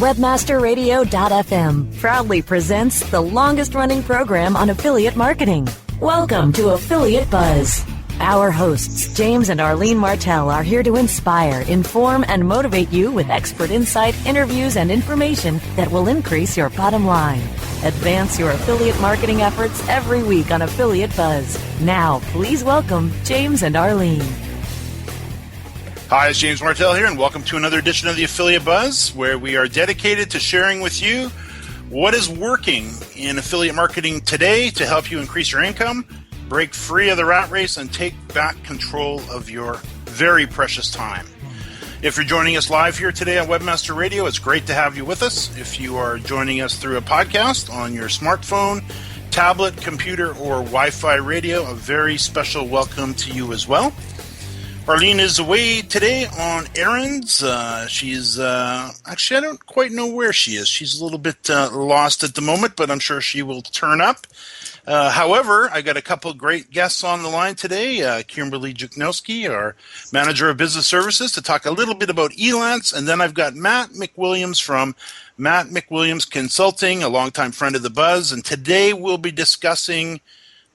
Webmasterradio.fm proudly presents the longest-running program on affiliate marketing. Welcome to Affiliate Buzz. Our hosts, James and Arlene Martell, are here to inspire, inform, and motivate you with expert insight, interviews, and information that will increase your bottom line. Advance your affiliate marketing efforts every week on Affiliate Buzz. Now, please welcome James and Arlene. Hi, it's James Martell here, and welcome to another edition of the Affiliate Buzz, where we are dedicated to sharing with you what is working in affiliate marketing today to help you increase your income, break free of the rat race, and take back control of your very precious time. If you're joining us live here today on Webmaster Radio, it's great to have you with us. If you are joining us through a podcast on your smartphone, tablet, computer, or Wi-Fi radio, a very special welcome to you as well. Arlene is away today on errands. She's actually, I don't quite know where she is. She's a little bit lost at the moment, but I'm sure she will turn up. However, I got a couple of great guests on the line today. Kimberly Juknowski, our Manager of Business Services, to talk a little bit about Elance. And then I've got Matt McWilliams from Matt McWilliams Consulting, a longtime friend of the Buzz. And today we'll be discussing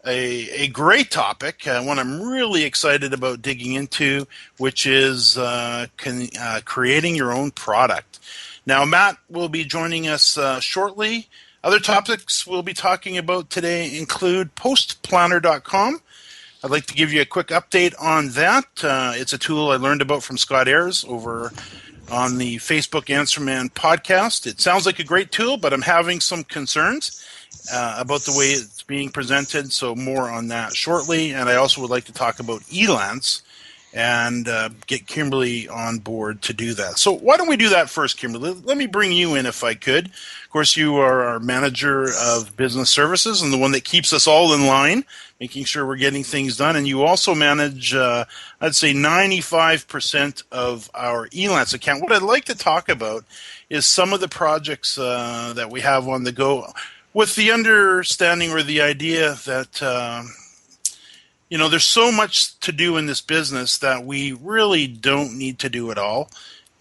a great topic, one I'm really excited about digging into, which is creating your own product. Now, Matt will be joining us shortly. Other topics we'll be talking about today include postplanner.com. I'd like to give you a quick update on that. It's a tool I learned about from Scott Ayers over on the Facebook Answer Man podcast. It sounds like a great tool, but I'm having some concerns about the way it's being presented, so more on that shortly. And I also would like to talk about Elance and get Kimberly on board to do that. So why don't we do that first, Kimberly? Let me bring you in if I could. Of course, you are our Manager of Business Services and the one that keeps us all in line, making sure we're getting things done. And you also manage, I'd say, 95% of our Elance account. What I'd like to talk about is some of the projects that we have on the go, with the understanding or the idea that there's so much to do in this business that we really don't need to do it all,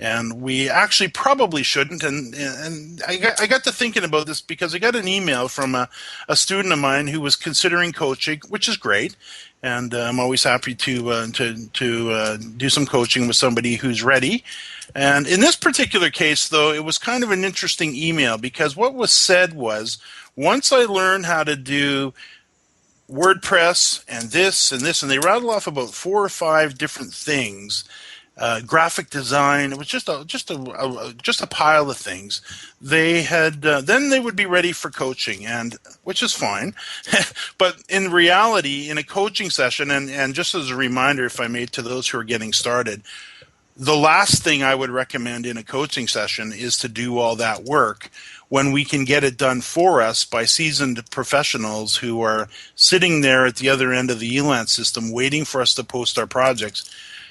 and we actually probably shouldn't. And I got to thinking about this because I got an email from a student of mine who was considering coaching, which is great, and I'm always happy to do some coaching with somebody who's ready. And in this particular case, though, it was kind of an interesting email because what was said was, once I learned how to do WordPress and this, and they rattle off about 4 or 5 different things, graphic design. It was just a pile of things. They had then they would be ready for coaching, and which is fine. But in reality, in a coaching session, and just as a reminder, if I may, to those who are getting started, the last thing I would recommend in a coaching session is to do all that work when we can get it done for us by seasoned professionals who are sitting there at the other end of the Elance system waiting for us to post our projects,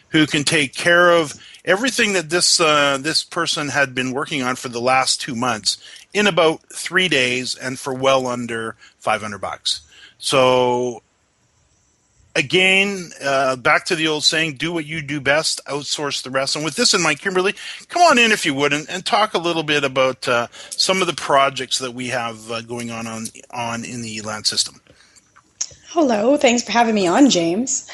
who can take care of everything that this person had been working on for the last 2 months in about 3 days and for well under $500. So again, back to the old saying, do what you do best, outsource the rest. And with this in mind, Kimberly, come on in if you would and talk a little bit about some of the projects that we have going on in the Elance system. Hello. Thanks for having me on, James.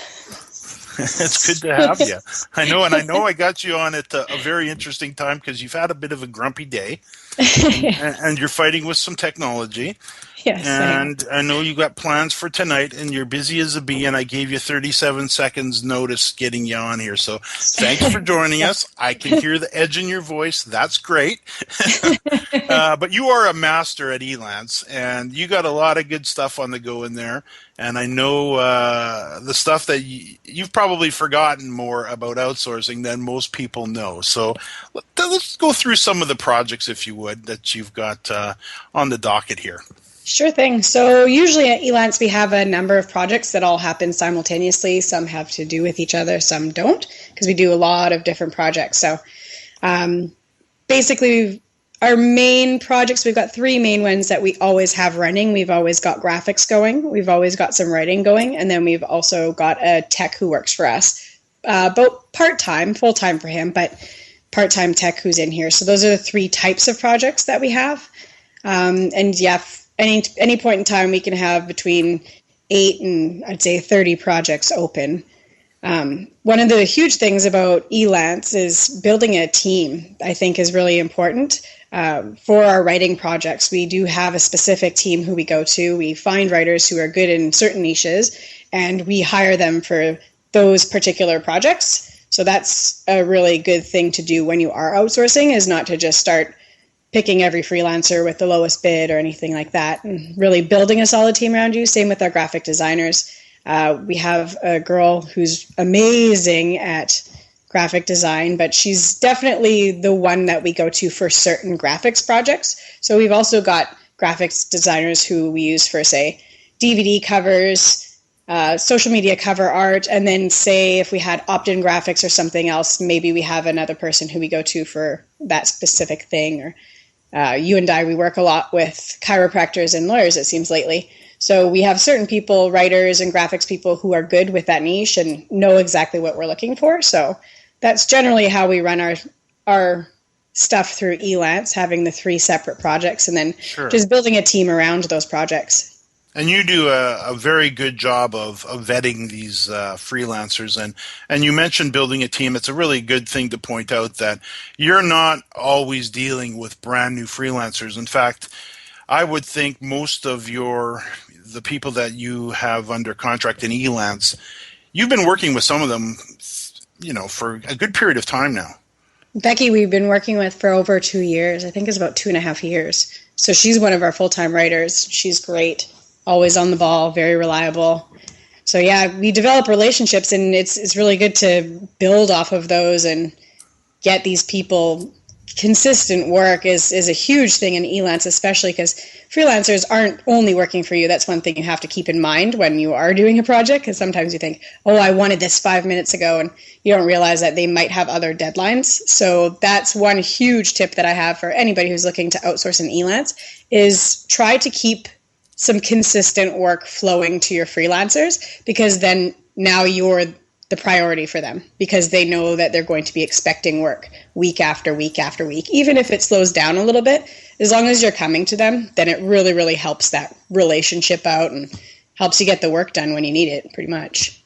It's good to have you. I know I got you on at a very interesting time because you've had a bit of a grumpy day and you're fighting with some technology. Yes, and I know you got plans for tonight, and you're busy as a bee, and I gave you 37 seconds notice getting you on here. So thanks for joining us. I can hear the edge in your voice. That's great. But you are a master at Elance, and you got a lot of good stuff on the go in there. And I know the stuff that you've probably forgotten more about outsourcing than most people know. So let's go through some of the projects, if you would, that you've got on the docket here. Sure thing. So usually at Elance, we have a number of projects that all happen simultaneously. Some have to do with each other, some don't, because we do a lot of different projects. So basically, our main projects, we've got 3 main ones that we always have running. We've always got graphics going. We've always got some writing going. And then we've also got a tech who works for us, both part-time, full-time for him. But part-time tech who's in here. So those are the 3 types of projects that we have. And yeah, any point in time, we can have between 8 and I'd say 30 projects open. One of the huge things about Elance is building a team, I think, is really important. For our writing projects, we do have a specific team who we go to. We find writers who are good in certain niches, and we hire them for those particular projects. So that's a really good thing to do when you are outsourcing, is not to just start picking every freelancer with the lowest bid or anything like that, and really building a solid team around you. Same with our graphic designers. We have a girl who's amazing at graphic design, but she's definitely the one that we go to for certain graphics projects. So we've also got graphics designers who we use for, say, DVD covers, social media cover art, and then say if we had opt-in graphics or something else, maybe we have another person who we go to for that specific thing. Or you and I, we work a lot with chiropractors and lawyers, it seems, lately. So we have certain people, writers and graphics people, who are good with that niche and know exactly what we're looking for. So that's generally how we run our stuff through Elance, having the 3 separate projects and then just building a team around those projects. And you do a very good job of vetting these freelancers. And you mentioned building a team. It's a really good thing to point out that you're not always dealing with brand new freelancers. In fact, I would think most of the people that you have under contract in Elance, you've been working with some of them, for a good period of time now. Becky, we've been working with for over 2 years. I think it's about 2.5 years. So she's one of our full-time writers. She's great, always on the ball, very reliable. So yeah, we develop relationships, and it's really good to build off of those and get these people. Consistent work is a huge thing in Elance, especially because freelancers aren't only working for you. That's one thing you have to keep in mind when you are doing a project, because sometimes you think, oh, I wanted this 5 minutes ago, and you don't realize that they might have other deadlines. So that's one huge tip that I have for anybody who's looking to outsource in Elance, is try to keep some consistent work flowing to your freelancers, because then now you're the priority for them, because they know that they're going to be expecting work week after week after week. Even if it slows down a little bit, as long as you're coming to them, then it really, really helps that relationship out and helps you get the work done when you need it, pretty much.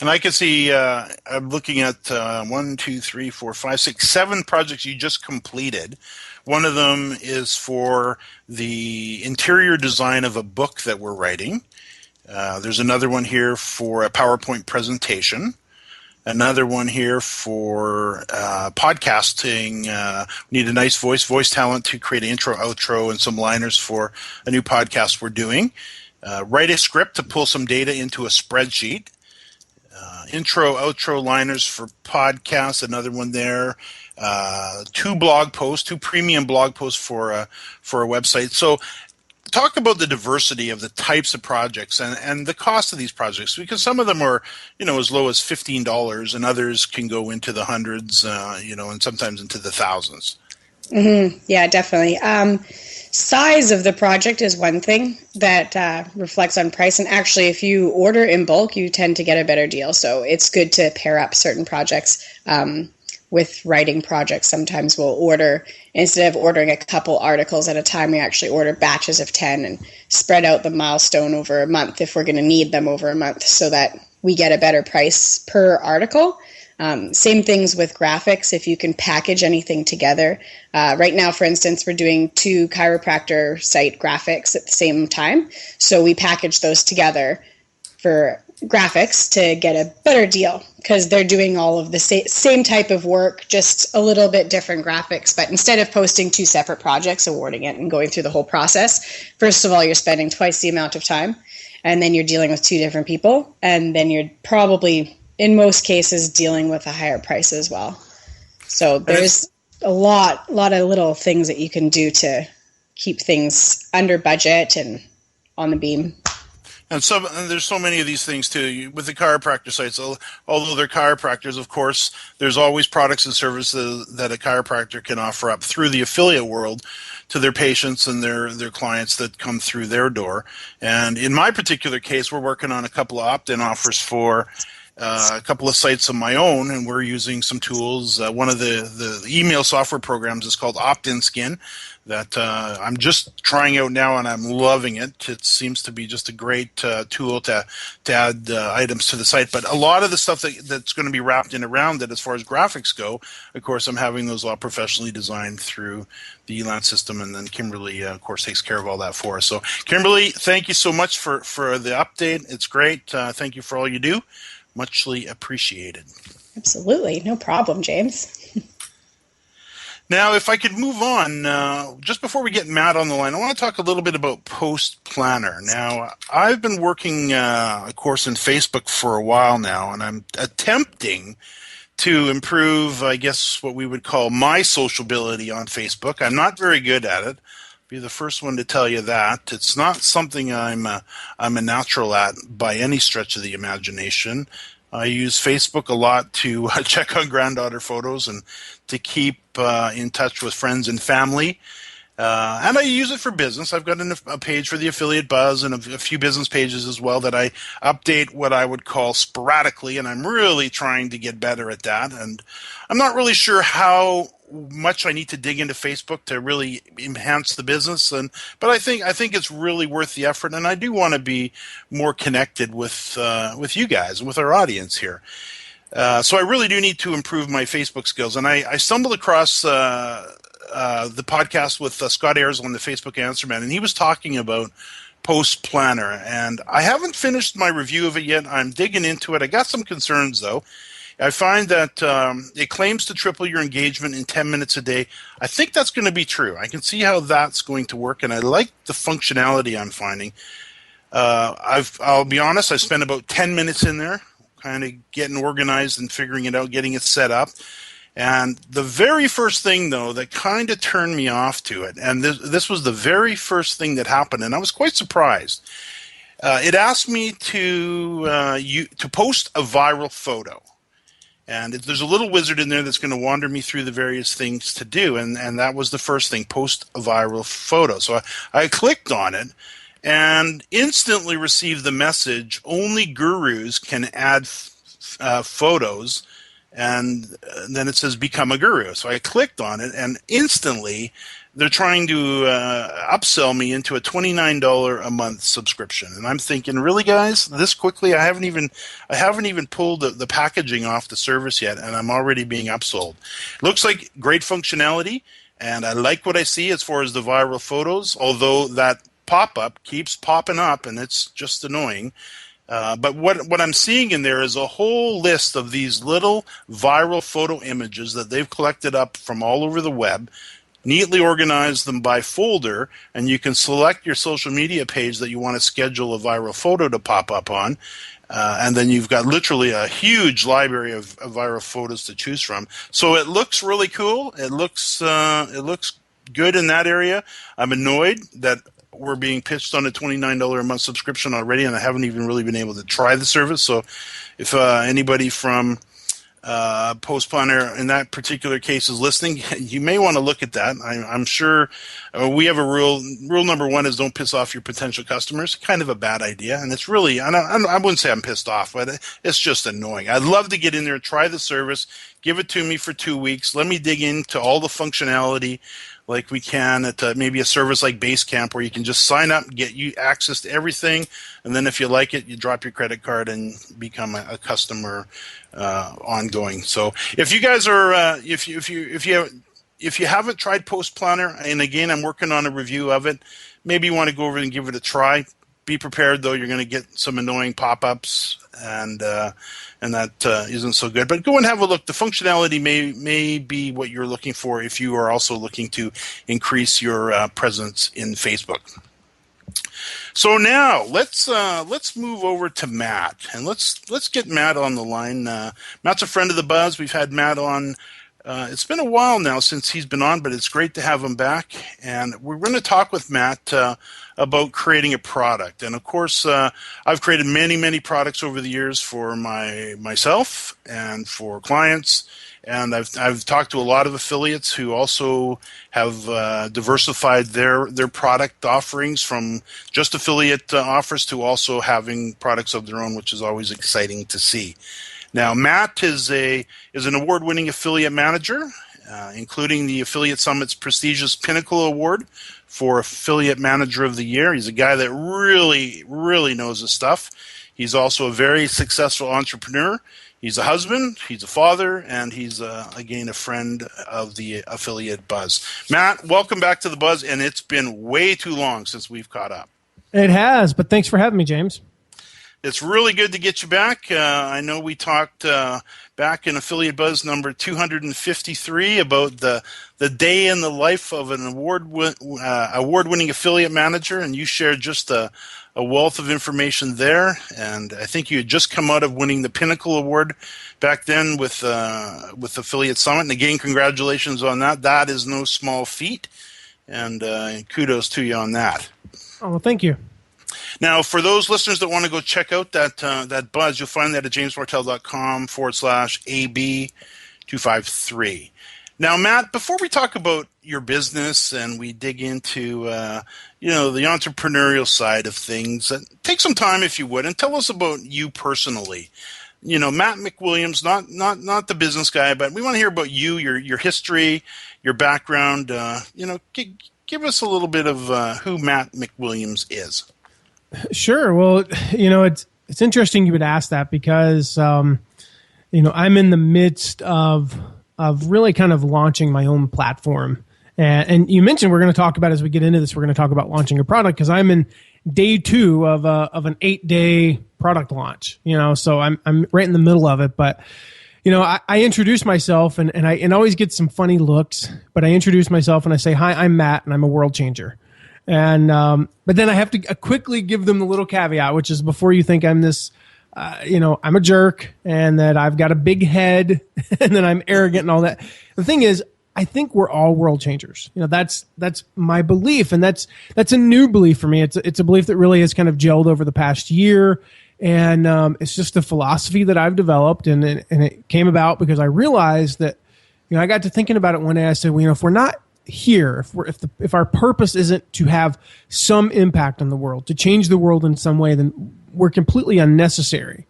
And I can see, I'm looking at 1, 2, 3, 4, 5, 6, 7 projects you just completed. One of them is for the interior design of a book that we're writing. There's another one here for a PowerPoint presentation. Another one here for podcasting. We need a nice voice talent to create an intro, outro, and some liners for a new podcast we're doing. Write a script to pull some data into a spreadsheet. Intro, outro, liners for podcasts. Another one there. 2 blog posts, 2 premium blog posts for a website. So talk about the diversity of the types of projects and the cost of these projects, because some of them are, as low as $15, and others can go into the hundreds, and sometimes into the thousands. Mm-hmm. Yeah, definitely. Size of the project is one thing that reflects on price. And actually, if you order in bulk, you tend to get a better deal. So it's good to pair up certain projects with writing projects. Sometimes we'll order, instead of ordering a couple articles at a time, we actually order batches of 10 and spread out the milestone over a month if we're going to need them over a month, so that we get a better price per article. Same things with graphics, if you can package anything together. Right now, for instance, we're doing 2 chiropractor site graphics at the same time. So we package those together for graphics to get a better deal, because they're doing all of the same type of work, just a little bit different graphics. But instead of posting 2 separate projects, awarding it, and going through the whole process, first of all, you're spending twice the amount of time, and then you're dealing with 2 different people, and then you're probably, in most cases, dealing with a higher price as well. So there's a lot of little things that you can do to keep things under budget and on the beam. And there's so many of these things too with the chiropractor sites. Although they're chiropractors, of course, there's always products and services that a chiropractor can offer up through the affiliate world to their patients and their clients that come through their door. And in my particular case, we're working on a couple of opt-in offers for a couple of sites of my own, and we're using some tools. One of the email software programs is called Opt-in Skin that I'm just trying out now, and I'm loving it. It seems to be just a great tool to add items to the site. But a lot of the stuff that's going to be wrapped in around it as far as graphics go, of course, I'm having those all professionally designed through the ELAN system, and then Kimberly, of course, takes care of all that for us. So, Kimberly, thank you so much for the update. It's great. Thank you for all you do. Muchly appreciated. Absolutely. No problem, James. Now, if I could move on, just before we get Matt on the line, I want to talk a little bit about Post Planner. Now, I've been working, of course, in Facebook for a while now, and I'm attempting to improve, I guess, what we would call my sociability on Facebook. I'm not very good at it. I'll be the first one to tell you that. It's not something I'm a natural at by any stretch of the imagination. I use Facebook a lot to check on granddaughter photos and to keep in touch with friends and family. And I use it for business. I've got a page for the Affiliate Buzz and a few business pages as well that I update what I would call sporadically, and I'm really trying to get better at that. And I'm not really sure how much I need to dig into Facebook to really enhance the business, but I think it's really worth the effort, and I do want to be more connected with you guys and with our audience here. So I really do need to improve my Facebook skills, and I stumbled across the podcast with Scott Ayers on the Facebook Answer Man, and he was talking about Post Planner, and I haven't finished my review of it yet. I'm digging into it. I got some concerns, though. I find that it claims to triple your engagement in 10 minutes a day. I think that's going to be true. I can see how that's going to work, and I like the functionality I'm finding. I'll be honest, I spent about 10 minutes in there, kind of getting organized and figuring it out, getting it set up. And the very first thing, though, that kind of turned me off to it, and this was the very first thing that happened, and I was quite surprised. It asked me to post a viral photo. And there's a little wizard in there that's going to wander me through the various things to do. And that was the first thing, post a viral photo. So I clicked on it and instantly received the message, only gurus can add photos. And then it says, become a guru. So I clicked on it, and instantly they're trying to upsell me into a $29 a month subscription. And I'm thinking, really, guys, this quickly? I haven't even pulled the packaging off the service yet, and I'm already being upsold. Looks like great functionality, and I like what I see as far as the viral photos, although that pop-up keeps popping up, and it's just annoying. But what I'm seeing in there is a whole list of these little viral photo images that they've collected up from all over the web, neatly organize them by folder, and you can select your social media page that you want to schedule a viral photo to pop up on. And then you've got literally a huge library of viral photos to choose from. So it looks really cool. It looks good in that area. I'm annoyed that we're being pitched on a $29 a month subscription already, and I haven't even really been able to try the service. So if anybody from Post Planner in that particular case is listening, you may want to look at that. I'm sure we have a rule. Rule number one is don't piss off your potential customers. Kind of a bad idea, and it's really, I wouldn't say I'm pissed off, but it's just annoying. I'd love to get in there, try the service, give it to me for 2 weeks. Let me dig into all the functionality like we can at maybe a service like Basecamp, where you can just sign up, get you access to everything, and then if you like it, you drop your credit card and become a customer ongoing. So if you guys are, if you haven't tried Post Planner, and again, I'm working on a review of it, maybe you want to go over and give it a try. Be prepared, though, you're going to get some annoying pop-ups, and that isn't so good. But go and have a look. The functionality may be what you're looking for if you are also looking to increase your presence in Facebook. So now let's move over to Matt, and let's get Matt on the line. Matt's a friend of the Buzz. We've had Matt on. It's been a while now since he's been on, but it's great to have him back. And we're going to talk with Matt about creating a product. And of course, I've created many products over the years for myself and for clients. And I've talked to a lot of affiliates who also have diversified their product offerings from just affiliate offers to also having products of their own, which is always exciting to see. Now, Matt is an award-winning affiliate manager, including the Affiliate Summit's prestigious Pinnacle Award for Affiliate Manager of the Year. He's a guy that really, really knows his stuff. He's also a very successful entrepreneur. He's a husband, he's a father, and he's, again, a friend of the Affiliate Buzz. Matt, welcome back to the Buzz, and it's been way too long since we've caught up. It has, but thanks for having me, James. It's really good to get you back. I know we talked back in Affiliate Buzz number 253 about the day in the life of an award-winning affiliate manager, and you shared just a wealth of information there. And I think you had just come out of winning the Pinnacle Award back then with Affiliate Summit. And again, congratulations on that. That is no small feat, and kudos to you on that. Oh, well, thank you. Now, for those listeners that want to go check out that buzz, you'll find that at jamesmartell.com/AB253. Now, Matt, before we talk about your business and we dig into the entrepreneurial side of things, take some time, if you would, and tell us about you personally. You know, Matt McWilliams, not the business guy, but we want to hear about you, your history, your background. Give us a little bit of who Matt McWilliams is. Sure. Well, it's interesting you would ask that because, I'm in the midst of really kind of launching my own platform. And you mentioned we're going to talk about, as we get into this, we're going to talk about launching a product because I'm in day 2 of an 8-day product launch, so I'm right in the middle of it. But, I introduce myself and I always get some funny looks, but I introduce myself and I say, hi, I'm Matt and I'm a world changer. And but then I have to quickly give them the little caveat, which is before you think I'm this, I'm a jerk and that I've got a big head and that I'm arrogant and all that. The thing is, I think we're all world changers. That's my belief, and that's a new belief for me. It's a belief that really has kind of gelled over the past year, and it's just a philosophy that I've developed, and it came about because I realized that, I got to thinking about it one day. I said, if we're not here, if our purpose isn't to have some impact on the world, to change the world in some way, then we're completely unnecessary.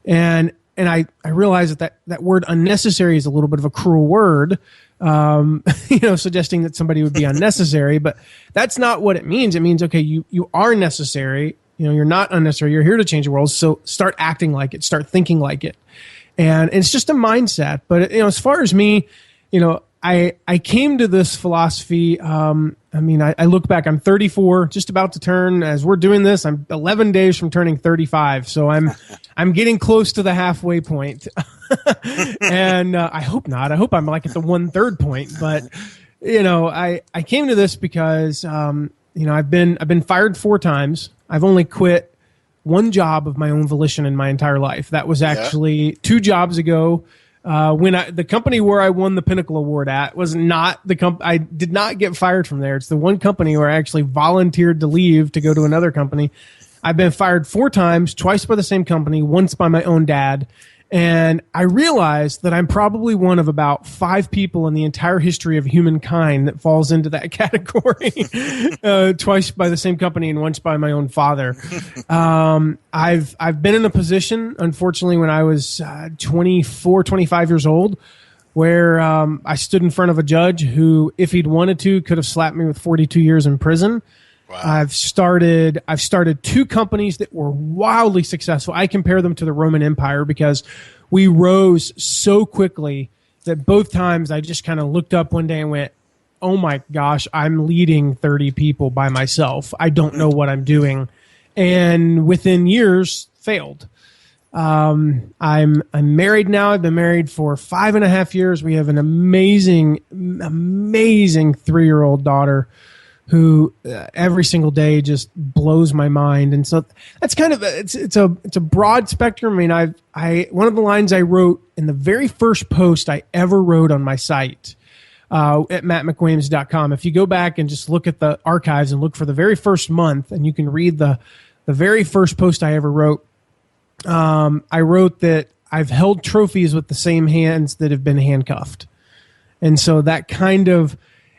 And I realize that word unnecessary is a little bit of a cruel word, suggesting that somebody would be unnecessary, but that's not what it means. It means, okay, you are necessary. You're not unnecessary. You're here to change the world. So start acting like it, start thinking like it. And it's just a mindset. But, as far as me, I came to this philosophy. I look back, I'm 34, just about to turn, as we're doing this, I'm 11 days from turning 35. So I'm getting close to the halfway point. And I hope not. I hope I'm like at the 1/3 point. But, I came to this because, I've been fired 4 times. I've only quit 1 job of my own volition in my entire life. That was actually 2 jobs ago. When the company where I won the Pinnacle Award at was not the I did not get fired from there. It's the one company where I actually volunteered to leave to go to another company. I've been fired 4 times, twice by the same company, once by my own dad. And I realized that I'm probably one of about 5 people in the entire history of humankind that falls into that category. Twice by the same company and once by my own father. I've been in a position, unfortunately, when I was 24, 25 years old, where I stood in front of a judge who, if he'd wanted to, could have slapped me with 42 years in prison. Wow. I've started 2 companies that were wildly successful. I compare them to the Roman Empire because we rose so quickly that both times I just kind of looked up one day and went, oh my gosh, I'm leading 30 people by myself. I don't know what I'm doing. And within years, failed. I'm married now. I've been married for 5.5 years. We have an amazing 3-year-old daughter who every single day just blows my mind. And so that's kind of it's a broad spectrum. I mean, one of the lines I wrote in the very first post I ever wrote on my site at mattmcwilliams.com. If you go back and just look at the archives and look for the very first month, and you can read the very first post I ever wrote. I wrote that I've held trophies with the same hands that have been handcuffed. And so that kind of,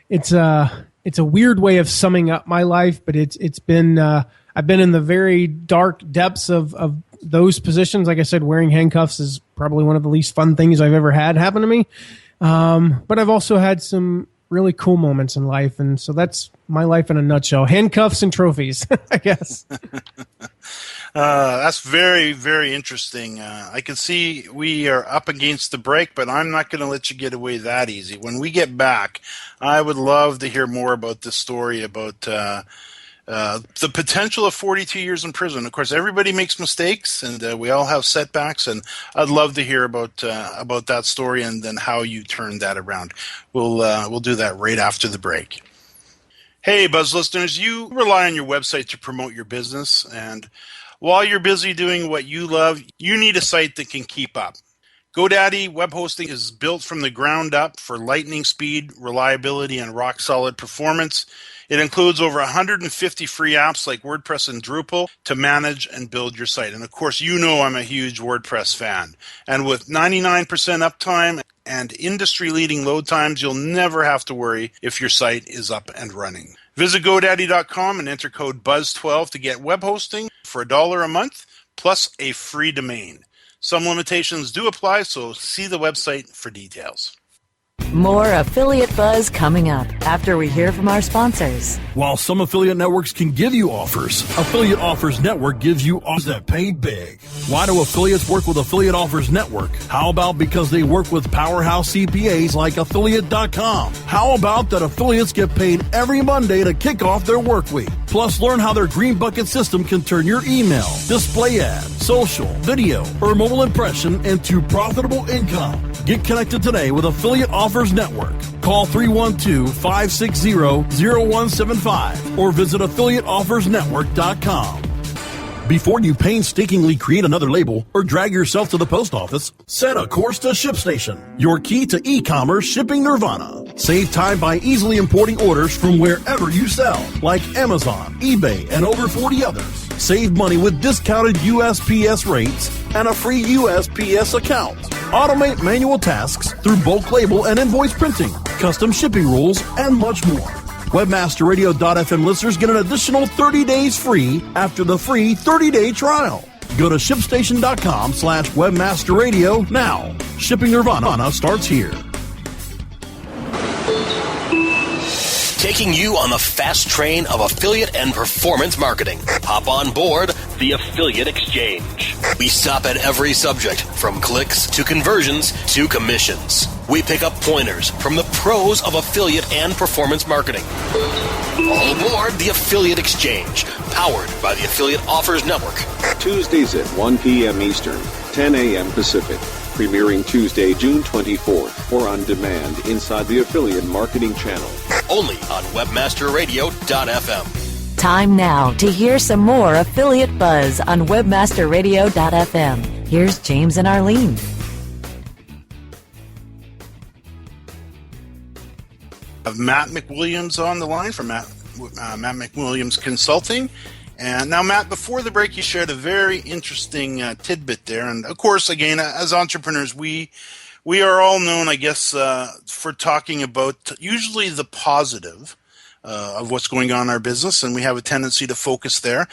it's a weird way of summing up my life, but it's been, I've been in the very dark depths of those positions. Like I said, wearing handcuffs is probably one of the least fun things I've ever had happen to me. But I've also had some really cool moments in life. And so that's my life in a nutshell. Handcuffs and trophies, I guess. That's very, very interesting. I can see we are up against the break, but I'm not going to let you get away that easy. When we get back, I would love to hear more about this story about the potential of 42 years in prison. Of course, everybody makes mistakes, and we all have setbacks, and I'd love to hear about that story and then how you turned that around. We'll do that right after the break. Hey, Buzz listeners, you rely on your website to promote your business, and while you're busy doing what you love, you need a site that can keep up. GoDaddy web hosting is built from the ground up for lightning speed, reliability, and rock-solid performance. It includes over 150 free apps like WordPress and Drupal to manage and build your site. And of course, you know I'm a huge WordPress fan. And with 99% uptime and industry-leading load times, you'll never have to worry if your site is up and running. Visit GoDaddy.com and enter code BUZZ12 to get web hosting for $1 a month, plus a free domain. Some limitations do apply, so see the website for details. More Affiliate Buzz coming up after we hear from our sponsors. While some affiliate networks can give you offers, Affiliate Offers Network gives you offers that pay big. Why do affiliates work with Affiliate Offers Network? How about because they work with powerhouse CPAs like Affiliate.com? How about that affiliates get paid every Monday to kick off their work week? Plus, learn how their Green Bucket system can turn your email, display ad, social, video, or mobile impression into profitable income. Get connected today with Affiliate Offers Network. Call 312-560-0175 or visit affiliateoffersnetwork.com. Before you painstakingly create another label or drag yourself to the post office, set a course to ShipStation, your key to e-commerce shipping nirvana. Save time by easily importing orders from wherever you sell, like Amazon, eBay, and over 40 others. Save money with discounted USPS rates and a free USPS account. Automate manual tasks through bulk label and invoice printing, custom shipping rules, and much more. WebmasterRadio.fm listeners get an additional 30 days free after the free 30-day trial. Go to ShipStation.com/WebmasterRadio now. Shipping Nirvana starts here. Taking you on the fast train of affiliate and performance marketing. Hop on board the Affiliate Exchange. We stop at every subject, from clicks to conversions to commissions. We pick up pointers from the pros of affiliate and performance marketing. All aboard the Affiliate Exchange, powered by the Affiliate Offers Network. Tuesdays at 1 p.m. Eastern, 10 a.m. Pacific. Premiering Tuesday, June 24th, or on demand inside the Affiliate Marketing Channel. Only on WebmasterRadio.fm. Time now to hear some more Affiliate Buzz on WebmasterRadio.fm. Here's James and Arlene. Matt McWilliams on the line from Matt McWilliams Consulting. And now, Matt, before the break, you shared a very interesting tidbit there. And of course, again, as entrepreneurs, we are all known, I guess, for talking about usually the positive of what's going on in our business, and we have a tendency to focus there.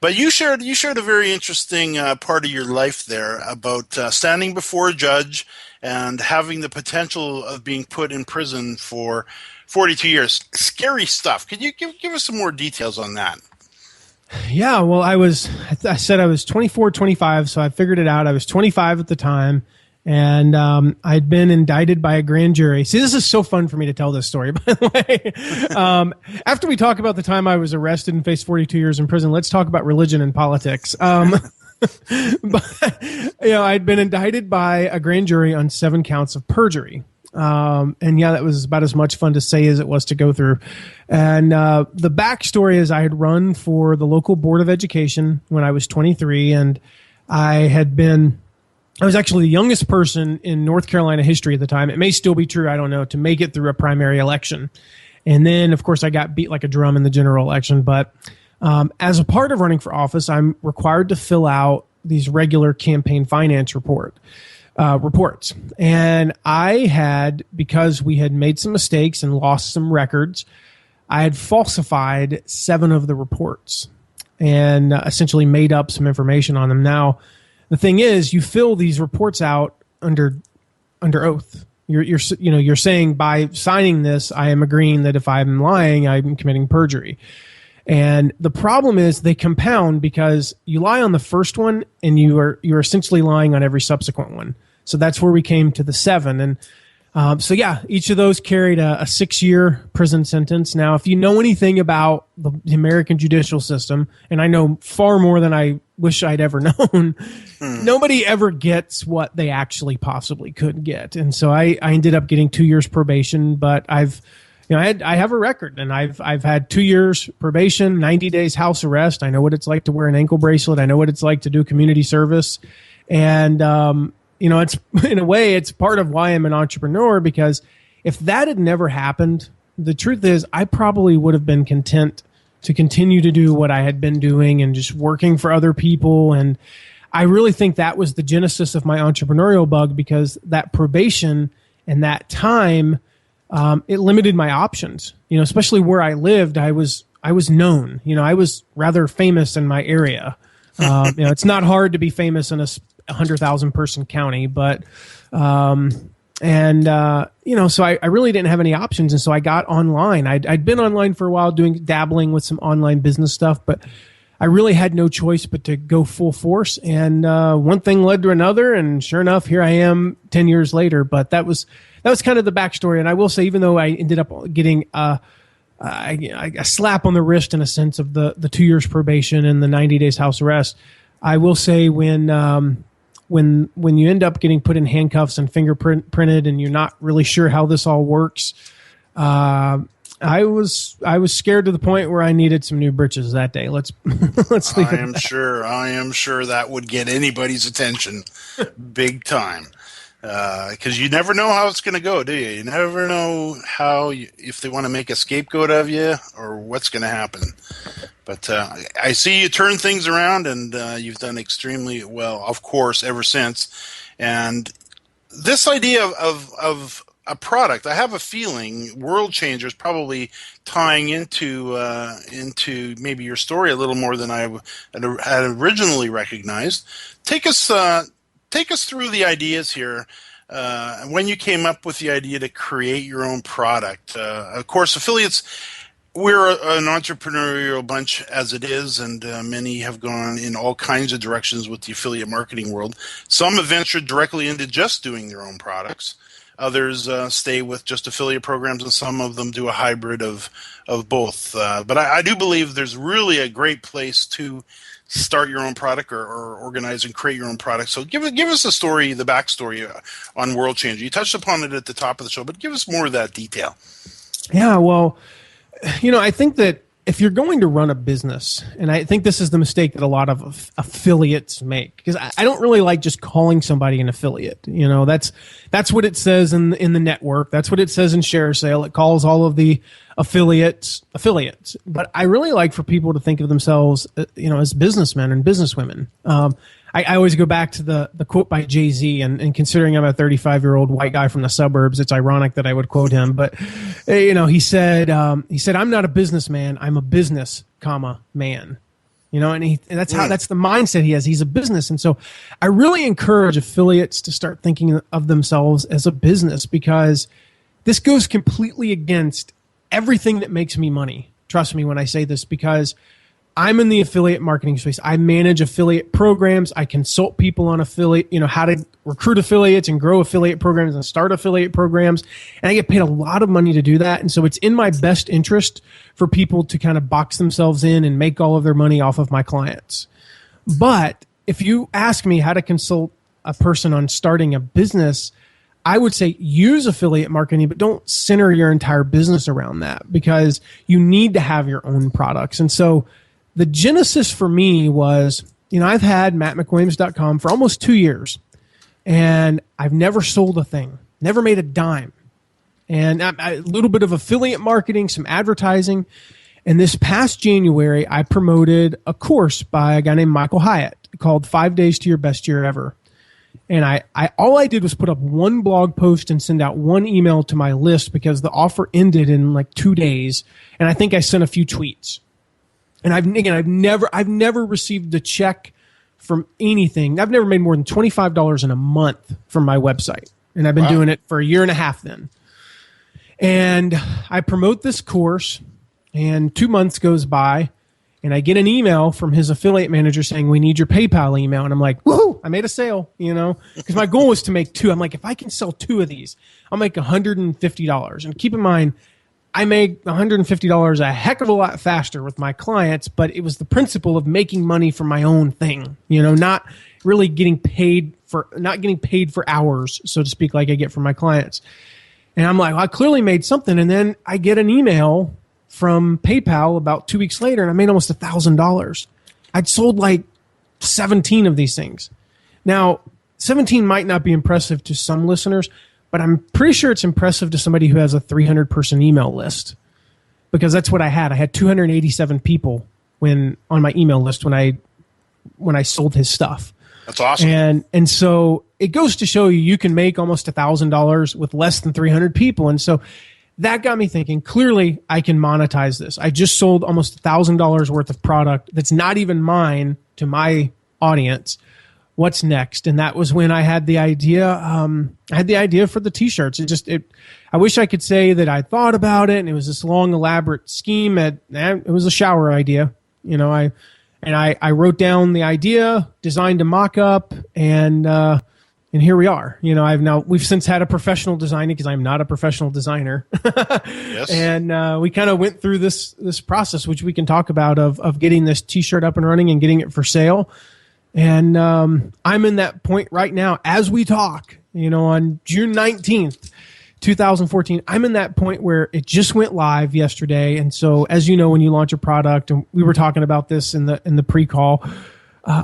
But you shared a very interesting part of your life there about standing before a judge and having the potential of being put in prison for 42 years. Scary stuff. Could you give us some more details on that? Yeah, well, I said I was 24, 25, so I figured it out. I was 25 at the time, and I'd been indicted by a grand jury. See, this is so fun for me to tell this story, by the way. After we talk about the time I was arrested and faced 42 years in prison, let's talk about religion and politics. But, I'd been indicted by a grand jury on 7 counts of perjury. And yeah, that was about as much fun to say as it was to go through. And the backstory is I had run for the local board of education when I was 23, and I was actually the youngest person in North Carolina history at the time. It may still be true, I don't know, to make it through a primary election. And then, of course, I got beat like a drum in the general election. But as a part of running for office, I'm required to fill out these regular campaign finance reports. And I had, because we had made some mistakes and lost some records, I had falsified 7 of the reports and essentially made up some information on them. Now, the thing is, you fill these reports out under oath. You're saying, by signing this, I am agreeing that if I'm lying, I'm committing perjury. And the problem is they compound, because you lie on the first one and you're essentially lying on every subsequent one. So that's where we came to the 7. And each of those carried a 6-year prison sentence. Now, if you know anything about the American judicial system, and I know far more than I wish I'd ever known, nobody ever gets what they actually possibly could get. And so I ended up getting 2 years probation, but I have a record, and I've had 2 years probation, 90 days house arrest. I know what it's like to wear an ankle bracelet. I know what it's like to do community service. And, it's, in a way, it's part of why I'm an entrepreneur, because if that had never happened, the truth is I probably would have been content to continue to do what I had been doing and just working for other people. And I really think that was the genesis of my entrepreneurial bug, because that probation and that time, it limited my options, especially where I lived. I was known, I was rather famous in my area. It's not hard to be famous in a 100,000 person county, but, so I really didn't have any options. And so I got online. I'd been online for a while dabbling with some online business stuff, but I really had no choice but to go full force. And, one thing led to another. And sure enough, here I am 10 years later. But that was kind of the backstory. And I will say, even though I ended up getting a slap on the wrist in a sense of the 2 years probation and the 90 days house arrest, I will say when you end up getting put in handcuffs and fingerprinted and you're not really sure how this all works, I was scared to the point where I needed some new britches that day. Let's leave it. I am sure that would get anybody's attention, big time. Because you never know how it's going to go, do you? You never know if they want to make a scapegoat of you or what's going to happen. But I see you turn things around, and you've done extremely well, of course, ever since. And this idea of a product, I have a feeling World Changers probably tying into maybe your story a little more than I had originally recognized. Take us through the ideas here. When you came up with the idea to create your own product. Of course, affiliates, we're an entrepreneurial bunch as it is, and many have gone in all kinds of directions with the affiliate marketing world. Some have ventured directly into just doing their own products. Others stay with just affiliate programs, and some of them do a hybrid of both. But I do believe there's really a great place to start your own product or organize and create your own product. So give us the story, the backstory on World Changer. You touched upon it at the top of the show, but give us more of that detail. Yeah, well, I think that if you're going to run a business, and I think this is the mistake that a lot of affiliates make, because I don't really like just calling somebody an affiliate. That's what it says in the network. That's what it says in ShareSale. It calls all of the affiliates. But I really like for people to think of themselves, as businessmen and businesswomen. I always go back to the quote by Jay-Z, and considering I'm a 35-year-old white guy from the suburbs, it's ironic that I would quote him. But, he said, I'm not a businessman. I'm a business, man. And that's the mindset he has. He's a business. And so I really encourage affiliates to start thinking of themselves as a business, because this goes completely against everything that makes me money. Trust me when I say this, because I'm in the affiliate marketing space. I manage affiliate programs. I consult people on affiliate, how to recruit affiliates and grow affiliate programs and start affiliate programs. And I get paid a lot of money to do that. And so it's in my best interest for people to kind of box themselves in and make all of their money off of my clients. But if you ask me how to consult a person on starting a business, I would say use affiliate marketing, but don't center your entire business around that, because you need to have your own products. And so the genesis for me was, I've had mattmcwilliams.com for almost 2 years, and I've never sold a thing, never made a dime. And a little bit of affiliate marketing, some advertising. And this past January, I promoted a course by a guy named Michael Hyatt called 5 Days to Your Best Year Ever. And I all I did was put up one blog post and send out one email to my list because the offer ended in like 2 days. And I think I sent a few tweets. And I've never received a check from anything. I've never made more than $25 in a month from my website. And I've been doing it for a year and a half then. And I promote this course, and 2 months goes by, and I get an email from his affiliate manager saying, we need your PayPal email. And I'm like, woohoo, I made a sale, because my goal was to make 2. I'm like, if I can sell 2 of these, I'll make $150. And keep in mind, I make $150 a heck of a lot faster with my clients, but it was the principle of making money from my own thing, not really getting paid for hours, so to speak, like I get from my clients. And I'm like, well, I clearly made something. And then I get an email from PayPal about 2 weeks later, and I made almost $1,000. I'd sold like 17 of these things. Now, 17 might not be impressive to some listeners, but I'm pretty sure it's impressive to somebody who has a 300-person email list, because that's what I had. I had 287 people on my email list when I sold his stuff. That's awesome. And so it goes to show you can make almost $1,000 with less than 300 people. And so that got me thinking, clearly I can monetize this. I just sold almost $1,000 worth of product that's not even mine to my audience. What's next? And that was when I had the idea. I had the idea for the t-shirts. I wish I could say that I thought about it and it was this long, elaborate scheme. It was a shower idea. I wrote down the idea, designed a mock-up, and here we are. We've since had a professional designer, because I'm not a professional designer. Yes. And we kind of went through this process, which we can talk about, of getting this t-shirt up and running and getting it for sale. And I'm in that point right now as we talk, on June 19th, 2014, I'm in that point where it just went live yesterday. And so, as you know, when you launch a product, and we were talking about this in the pre-call,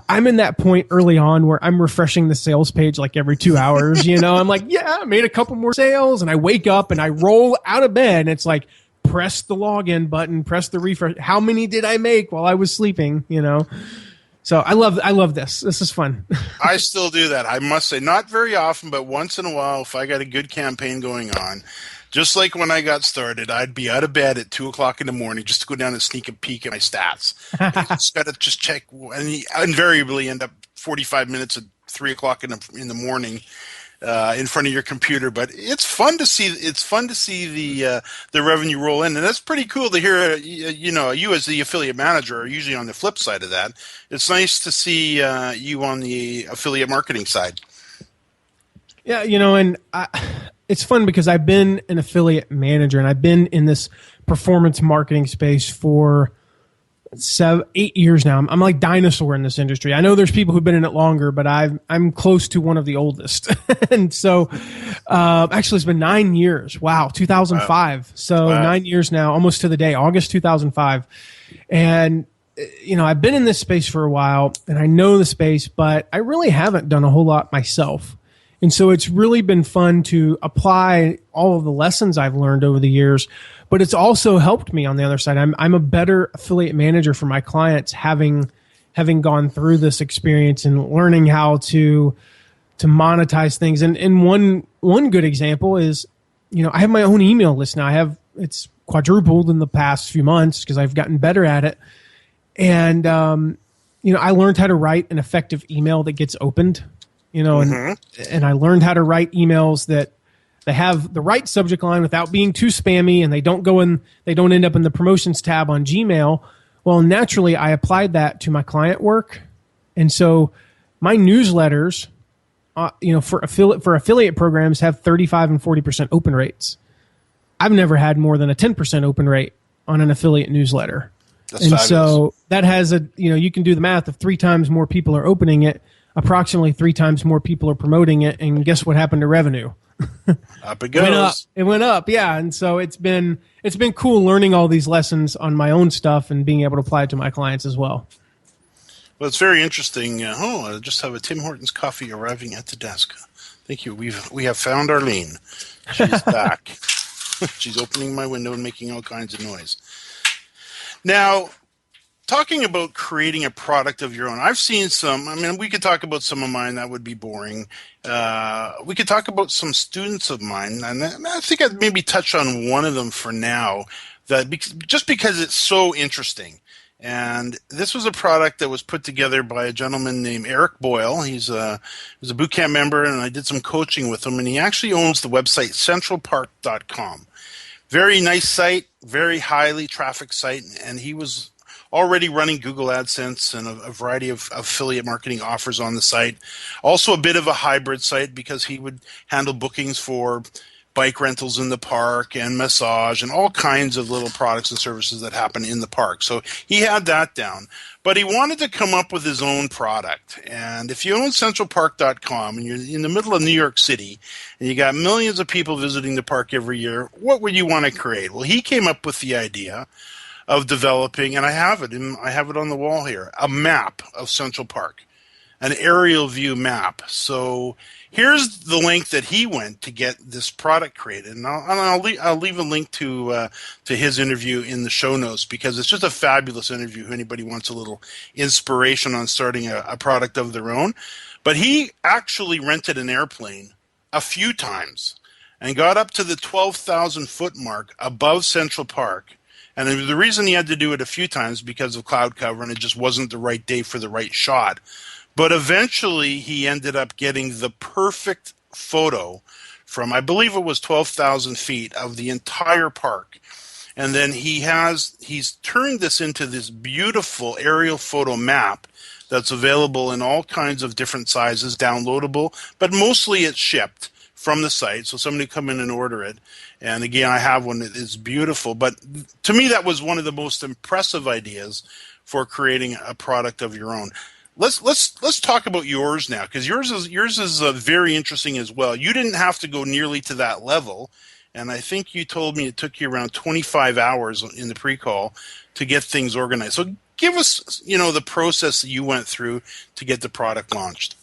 I'm in that point early on where I'm refreshing the sales page like every 2 hours. I'm like, yeah, I made a couple more sales, and I wake up and I roll out of bed and it's like, press the login button, press the refresh. How many did I make while I was sleeping? So I love this. This is fun. I still do that. I must say, not very often, but once in a while, if I got a good campaign going on, just like when I got started, I'd be out of bed at 2:00 in the morning just to go down and sneak a peek at my stats. I just got to check, and you invariably end up 45 minutes at 3:00 in the morning in front of your computer. But it's fun to see. It's fun to see the revenue roll in, and that's pretty cool to hear. You as the affiliate manager are usually on the flip side of that. It's nice to see you on the affiliate marketing side. Yeah, and it's fun because I've been an affiliate manager, and I've been in this performance marketing space for 8 years now. I'm like dinosaur in this industry. I know there's people who've been in it longer, but I'm close to one of the oldest. And so, actually, it's been 9 years. Wow, 2005. Wow. So 9 years now, almost to the day, August 2005. And I've been in this space for a while, and I know the space, but I really haven't done a whole lot myself. And so it's really been fun to apply all of the lessons I've learned over the years, but it's also helped me on the other side. I'm a better affiliate manager for my clients, having gone through this experience and learning how to monetize things. And one good example is, I have my own email list now. It's quadrupled in the past few months because I've gotten better at it. And I learned how to write an effective email that gets opened. And I learned how to write emails that they have the right subject line without being too spammy, and they don't end up in the promotions tab on Gmail. Well, naturally, I applied that to my client work, and so my newsletters, for affiliate programs have 35 and 40% open rates. I've never had more than a 10% open rate on an affiliate newsletter. That's fabulous. So that has you can do the math. If 3 times more people are opening it, approximately 3 times more people are promoting it, and guess what happened to revenue? Up it goes. It went up, yeah. And so it's been cool learning all these lessons on my own stuff and being able to apply it to my clients as well. Well, it's very interesting. I just have a Tim Hortons coffee arriving at the desk. Thank you. We have found Arlene. She's back. She's opening my window and making all kinds of noise. Now, talking about creating a product of your own, I've seen some. I mean, we could talk about some of mine. That would be boring. We could talk about some students of mine, and I think I'd maybe touch on one of them for now, just because it's so interesting. And this was a product that was put together by a gentleman named Eric Boyle. He's a boot camp member, and I did some coaching with him. And he actually owns the website centralpark.com. Very nice site, very highly traffic site, and he was already running Google AdSense and a variety of affiliate marketing offers on the site. Also a bit of a hybrid site because he would handle bookings for bike rentals in the park and massage and all kinds of little products and services that happen in the park. So he had that down. But he wanted to come up with his own product. And if you own centralpark.com and you're in the middle of New York City and you got millions of people visiting the park every year, what would you want to create? Well, he came up with the idea of developing, and I have it on the wall here, a map of Central Park, an aerial view map. So here's the link that he went to get this product created, and I'll leave a link to his interview in the show notes because it's just a fabulous interview. If anybody wants a little inspiration on starting a product of their own, but he actually rented an airplane a few times and got up to the 12,000 foot mark above Central Park. And the reason he had to do it a few times because of cloud cover, and it just wasn't the right day for the right shot. But eventually he ended up getting the perfect photo from, I believe it was 12,000 feet of the entire park. And then he's turned this into this beautiful aerial photo map that's available in all kinds of different sizes, downloadable, but mostly it's shipped from the site, so somebody come in and order it. And again, I have one that is beautiful. But to me, that was one of the most impressive ideas for creating a product of your own. Let's talk about yours now, because yours is very interesting as well. You didn't have to go nearly to that level, and I think you told me it took you around 25 hours in the pre-call to get things organized. So give us, the process that you went through to get the product launched.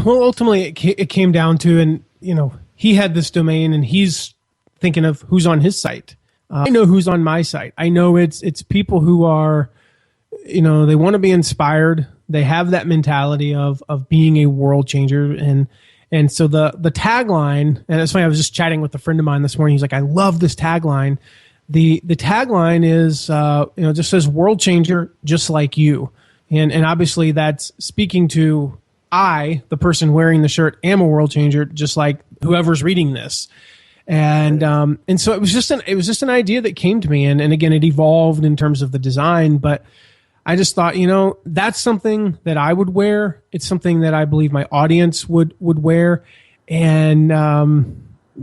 Well, ultimately, it came down to, and he had this domain, and he's thinking of who's on his site. I know who's on my site. I know it's people who are, they want to be inspired. They have that mentality of being a world changer, and so the tagline. And it's funny. I was just chatting with a friend of mine this morning. He's like, "I love this tagline." The tagline is, just says "world changer, just like you," and obviously that's speaking to. I, the person wearing the shirt, am a world changer, just like whoever's reading this. And so it was just an idea that came to me. And again, it evolved in terms of the design, but I just thought, that's something that I would wear. It's something that I believe my audience would wear. And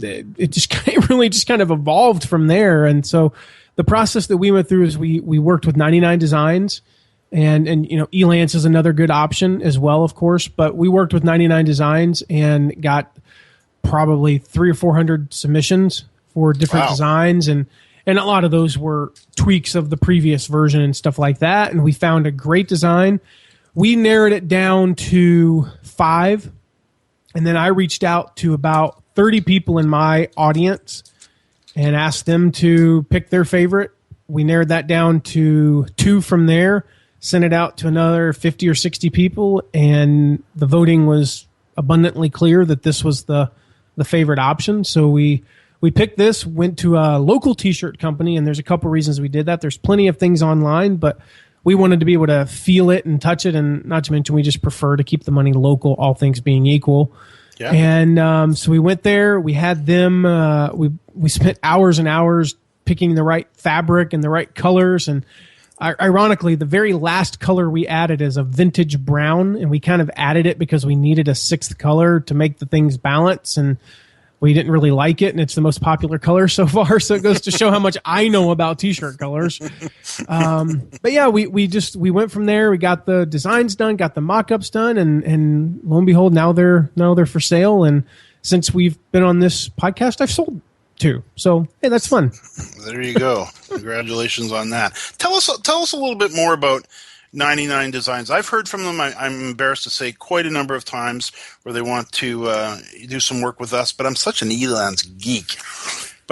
it really just kind of evolved from there. And so the process that we went through is we worked with 99 Designs. And Elance is another good option as well, of course. But we worked with 99 Designs and got probably 300 or 400 submissions for different designs, and a lot of those were tweaks of the previous version and stuff like that. And we found a great design. We narrowed it down to 5, and then I reached out to about 30 people in my audience and asked them to pick their favorite. We narrowed that down to 2 from there. Sent it out to another 50 or 60 people, and the voting was abundantly clear that this was the favorite option. So we picked this, went to a local t-shirt company, and there's a couple reasons we did that. There's plenty of things online, but we wanted to be able to feel it and touch it, and not to mention we just prefer to keep the money local, all things being equal. Yeah. And so we went there. We had them. We spent hours and hours picking the right fabric and the right colors, and ironically, the very last color we added is a vintage brown, and we kind of added it because we needed a 6th color to make the things balance, and we didn't really like it, and it's the most popular color so far, so it goes to show how much I know about t-shirt colors. But yeah, we went from there. We got the designs done, got the mock-ups done, and lo and behold, now they're for sale, and since we've been on this podcast, I've sold 2. So, hey, that's fun. There you go. Congratulations on that. Tell us a little bit more about 99 Designs. I've heard from them, I'm embarrassed to say, quite a number of times where they want to do some work with us, but I'm such an Elance geek.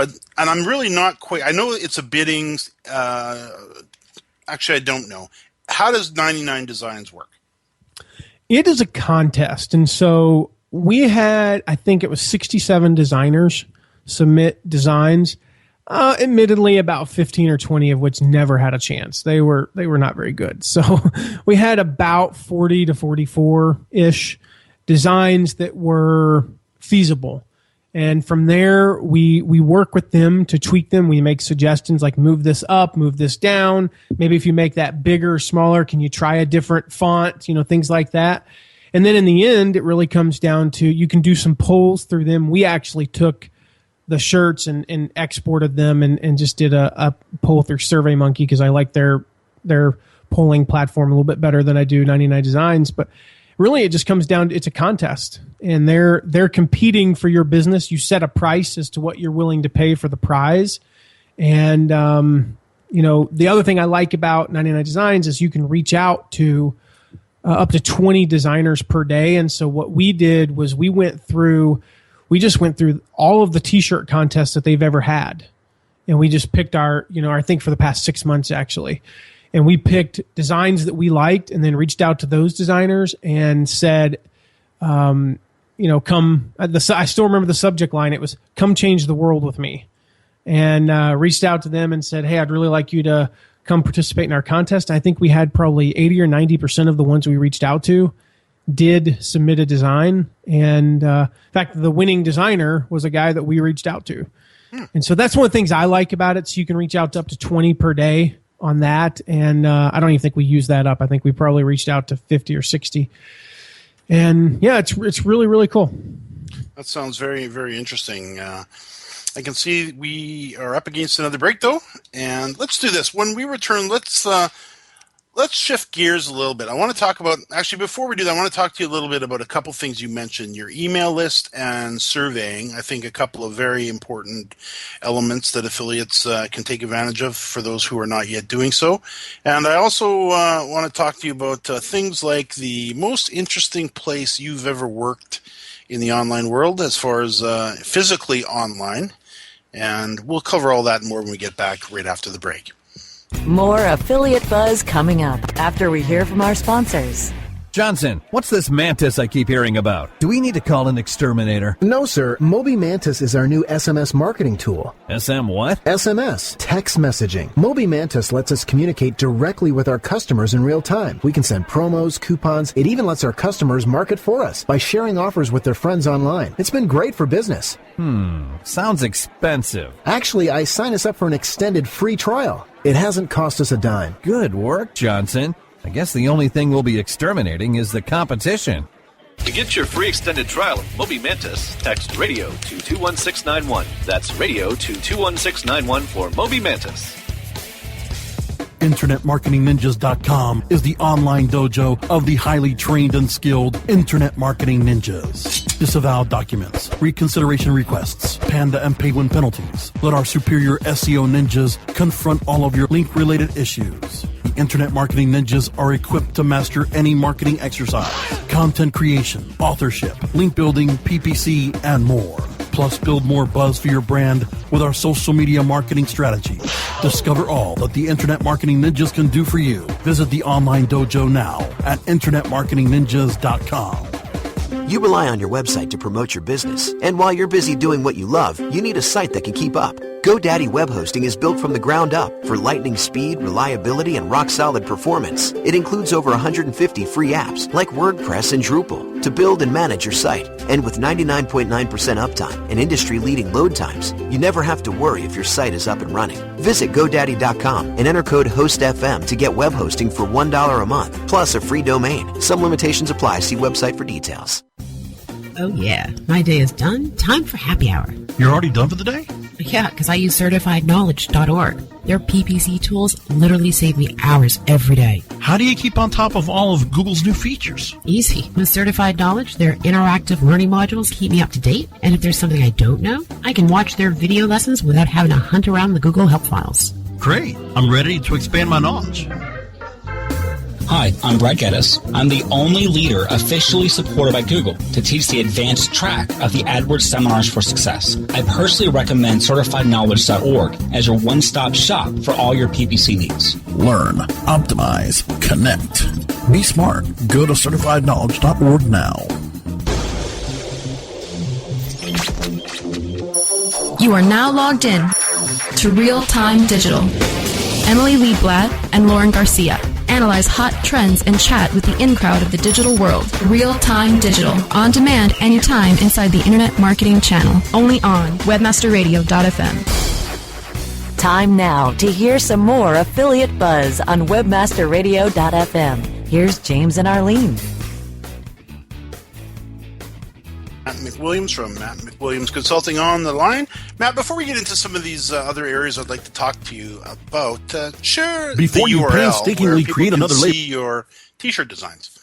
and I'm really not quite. I know it's a bidding. Actually, I don't know. How does 99 Designs work? It is a contest, and so we had, I think it was 67 designers submit designs. Admittedly, about 15 or 20 of which never had a chance. They were not very good. So we had about 40 to 44-ish designs that were feasible. And from there, we work with them to tweak them. We make suggestions like move this up, move this down. Maybe if you make that bigger or smaller, can you try a different font? Things like that. And then in the end, it really comes down to you can do some polls through them. We actually took the shirts and exported them and just did a poll through SurveyMonkey because I like their polling platform a little bit better than I do 99 Designs. But really, it just comes down to it's a contest, and they're competing for your business. You set a price as to what you're willing to pay for the prize. And, the other thing I like about 99 Designs is you can reach out to up to 20 designers per day. And so what we did was we just went through all of the T-shirt contests that they've ever had. And we just picked I think for the past 6 months, actually. And we picked designs that we liked and then reached out to those designers and said, come. I still remember the subject line. It was, come change the world with me. And reached out to them and said, hey, I'd really like you to come participate in our contest. I think we had probably 80 or 90% of the ones we reached out to did submit a design. And in fact, the winning designer was a guy that we reached out to. And so that's one of the things I like about it. So you can reach out to up to 20 per day on that. And I don't even think we used that up. I think we probably reached out to 50 or 60. And yeah, it's really, really cool. That sounds very, very interesting. I can see we are up against another break, though. And let's do this. When we return, let's shift gears a little bit. I want to talk about, actually, before we do that, I want to talk to you a little bit about a couple things you mentioned, your email list and surveying. I think a couple of very important elements that affiliates can take advantage of for those who are not yet doing so. And I also want to talk to you about things like the most interesting place you've ever worked in the online world as far as physically online. And we'll cover all that and more when we get back right after the break. More Affiliate Buzz coming up after we hear from our sponsors. Johnson, what's this Mantis I keep hearing about? Do we need to call an exterminator? No, sir. Moby Mantis is our new SMS marketing tool. SM what? SMS, text messaging. Moby Mantis lets us communicate directly with our customers in real time. We can send promos, coupons. It even lets our customers market for us by sharing offers with their friends online. It's been great for business. Sounds expensive. Actually, I signed us up for an extended free trial. It hasn't cost us a dime. Good work, Johnson. I guess the only thing we'll be exterminating is the competition. To get your free extended trial of Moby Mantis, text radio to 21691. That's radio to 21691 for Moby Mantis. InternetMarketingNinjas.com is the online dojo of the highly trained and skilled Internet Marketing Ninjas. Disavow documents, reconsideration requests, Panda and Penguin penalties. Let our superior SEO ninjas confront all of your link-related issues. The Internet Marketing Ninjas are equipped to master any marketing exercise, content creation, authorship, link building, PPC, and more. Plus, build more buzz for your brand with our social media marketing strategies. Discover all that the Internet Marketing Ninjas can do for you. Visit the online dojo now at InternetMarketingNinjas.com. You rely on your website to promote your business. And while you're busy doing what you love, you need a site that can keep up. GoDaddy Web Hosting is built from the ground up for lightning speed, reliability, and rock-solid performance. It includes over 150 free apps like WordPress and Drupal to build and manage your site. And with 99.9% uptime and industry-leading load times, you never have to worry if your site is up and running. Visit GoDaddy.com and enter code HOSTFM to get web hosting for $1 a month, plus a free domain. Some limitations apply. See website for details. Oh yeah, my day is done. Time for happy hour. You're already done for the day? Yeah, because I use CertifiedKnowledge.org. Their PPC tools literally save me hours every day. How do you keep on top of all of Google's new features? Easy. With Certified Knowledge, their interactive learning modules keep me up to date. And if there's something I don't know, I can watch their video lessons without having to hunt around the Google Help files. Great. I'm ready to expand my knowledge. Hi, I'm Brett Geddes. I'm the only leader officially supported by Google to teach the advanced track of the AdWords Seminars for Success. I personally recommend CertifiedKnowledge.org as your one-stop shop for all your PPC needs. Learn, optimize, connect. Be smart. Go to CertifiedKnowledge.org now. You are now logged in to Real Time Digital. Emily Lieblatt and Lauren Garcia analyze hot trends and chat with the in-crowd of the digital world. Real Time Digital. On demand anytime inside the Internet Marketing Channel. Only on webmasterradio.fm. Time now to hear some more affiliate buzz on webmasterradio.fm. Here's James and Arlene. Matt McWilliams from Matt McWilliams Consulting on the line. Matt, before we get into some of these other areas I'd like to talk to you about, share before the you URL painstakingly where people create can another see your t-shirt designs.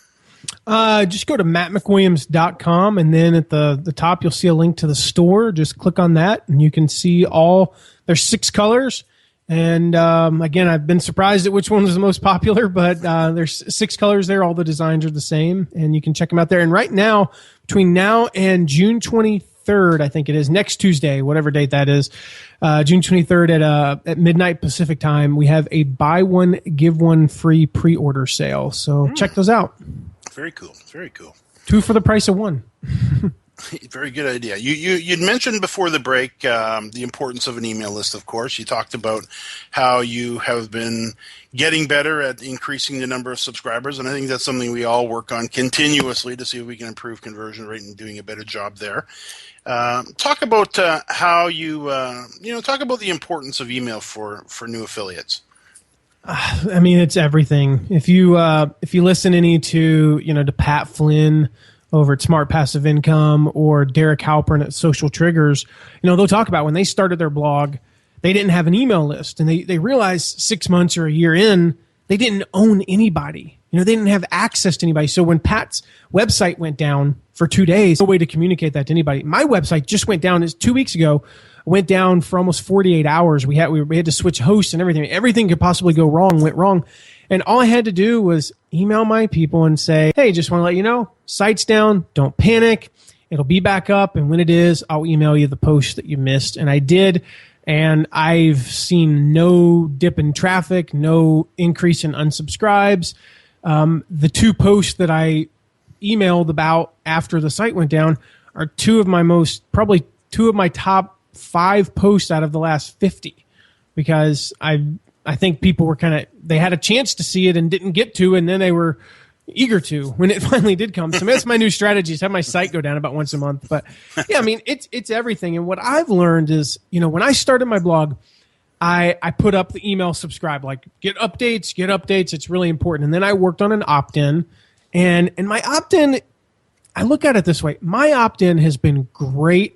Just go to mattmcwilliams.com, and then at the top you'll see a link to the store. Just click on that, and you can see there's 6 colors. And again, I've been surprised at which one was the most popular, but there's 6 colors there. All the designs are the same, and you can check them out there. And right now, between now and June 23rd, I think it is, next Tuesday, whatever date that is, June 23rd at midnight Pacific time, we have a buy one, give one free pre-order sale. So check those out. Very cool. Very cool. 2 for the price of 1. Very good idea. You'd mentioned before the break the importance of an email list, of course. You talked about how you have been getting better at increasing the number of subscribers, and I think that's something we all work on continuously to see if we can improve conversion rate and doing a better job there. Talk about how talk about the importance of email for new affiliates. I mean, it's everything. If you listen to Pat Flynn over at Smart Passive Income or Derek Halpern at Social Triggers, they'll talk about when they started their blog, they didn't have an email list, and they realized 6 months or a year in, they didn't own anybody. They didn't have access to anybody. So when Pat's website went down for 2 days, no way to communicate that to anybody. My website just went down 2 weeks ago. Went down for almost 48 hours. We had to switch hosts and everything. Everything could possibly go wrong, went wrong. And all I had to do was email my people and say, hey, just want to let you know, site's down. Don't panic. It'll be back up. And when it is, I'll email you the post that you missed. And I did. And I've seen no dip in traffic, no increase in unsubscribes. The 2 posts that I emailed about after the site went down are probably two of my top 5 posts out of the last 50, because I think people were they had a chance to see it and didn't get to, and then they were eager to when it finally did come. So that's my new strategy, is have my site go down about once a month. But yeah, I mean, it's everything. And what I've learned is, when I started my blog, I put up the email subscribe, like get updates. It's really important. And then I worked on an opt-in, and my opt-in, I look at it this way. My opt-in has been great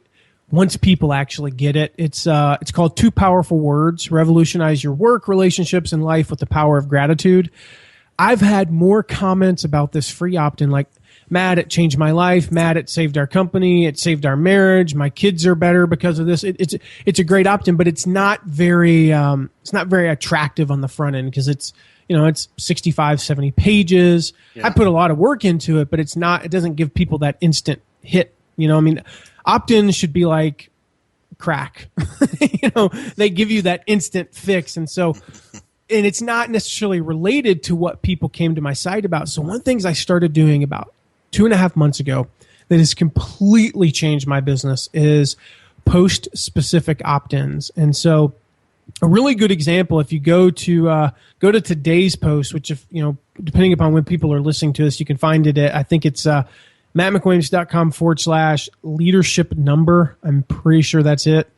once people actually get it. It's called 2 Powerful Words: Revolutionize Your Work, Relationships, and Life with the Power of Gratitude. I've had more comments about this free opt-in, like, Matt, it changed my life. Matt, it saved our company. It saved our marriage. My kids are better because of this. It's a great opt-in, but it's not very attractive on the front end, because it's 65, 70 pages. Yeah. I put a lot of work into it, but it doesn't give people that instant hit. Opt-in should be like crack. They give you that instant fix. And it's not necessarily related to what people came to my site about. So one of the things I started doing about 2.5 months ago that has completely changed my business is post-specific opt-ins. And so a really good example, if you go to today's post, which, if depending upon when people are listening to this, you can find it at, I think it's mattmcwilliams.com/leadership number. I'm pretty sure that's it.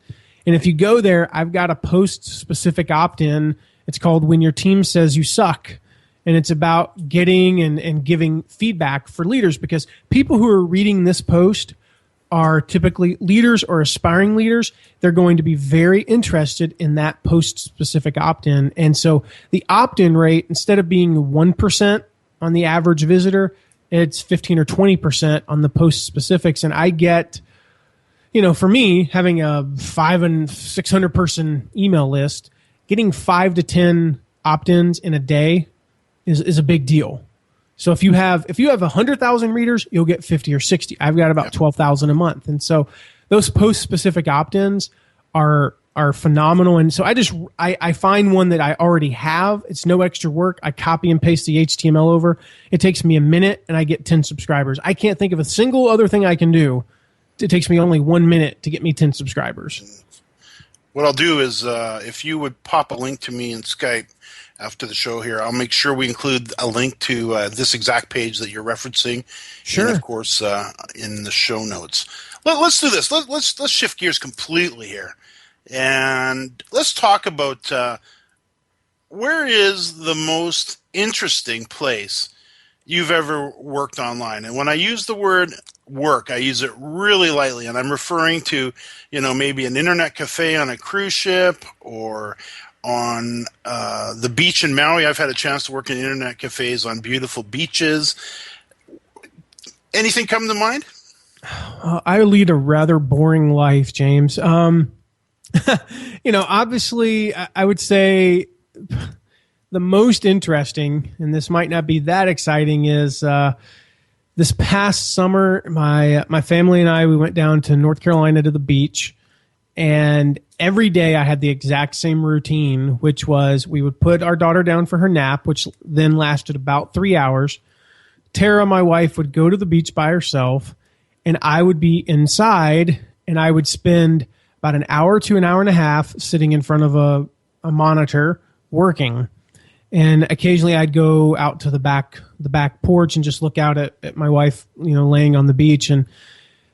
And if you go there, I've got a post-specific opt-in. It's called When Your Team Says You Suck. And it's about getting and giving feedback for leaders, because people who are reading this post are typically leaders or aspiring leaders. They're going to be very interested in that post-specific opt-in. And so the opt-in rate, instead of being 1% on the average visitor, it's 15 or 20% on the post specifics. And I get, for me, having a 500 and 600 person email list, getting 5 to 10 opt-ins in a day is a big deal. So if you have 100,000 readers, you'll get 50 or 60. I've got about 12,000 a month. And so those post specific opt-ins are phenomenal. And so I find one that I already have. It's no extra work. I copy and paste the HTML over. It takes me a minute and I get 10 subscribers. I can't think of a single other thing I can do. It takes me only 1 minute to get me 10 subscribers. What I'll do is if you would pop a link to me in Skype after the show here, I'll make sure we include a link to this exact page that you're referencing. Sure. And of course, in the show notes. Let's do this. Let's shift gears completely here. And let's talk about where is the most interesting place you've ever worked online. And when I use the word work, I use it really lightly. And I'm referring to, maybe an internet cafe on a cruise ship or on the beach in Maui. I've had a chance to work in internet cafes on beautiful beaches. Anything come to mind? I lead a rather boring life, James. Obviously, I would say the most interesting, and this might not be that exciting, is this past summer, my family and I, we went down to North Carolina to the beach, and every day I had the exact same routine, which was we would put our daughter down for her nap, which then lasted about 3 hours. Tara, my wife, would go to the beach by herself, and I would be inside, and I would spend about an hour to an hour and a half sitting in front of a monitor working. And occasionally I'd go out to the back porch and just look out at my wife, laying on the beach. And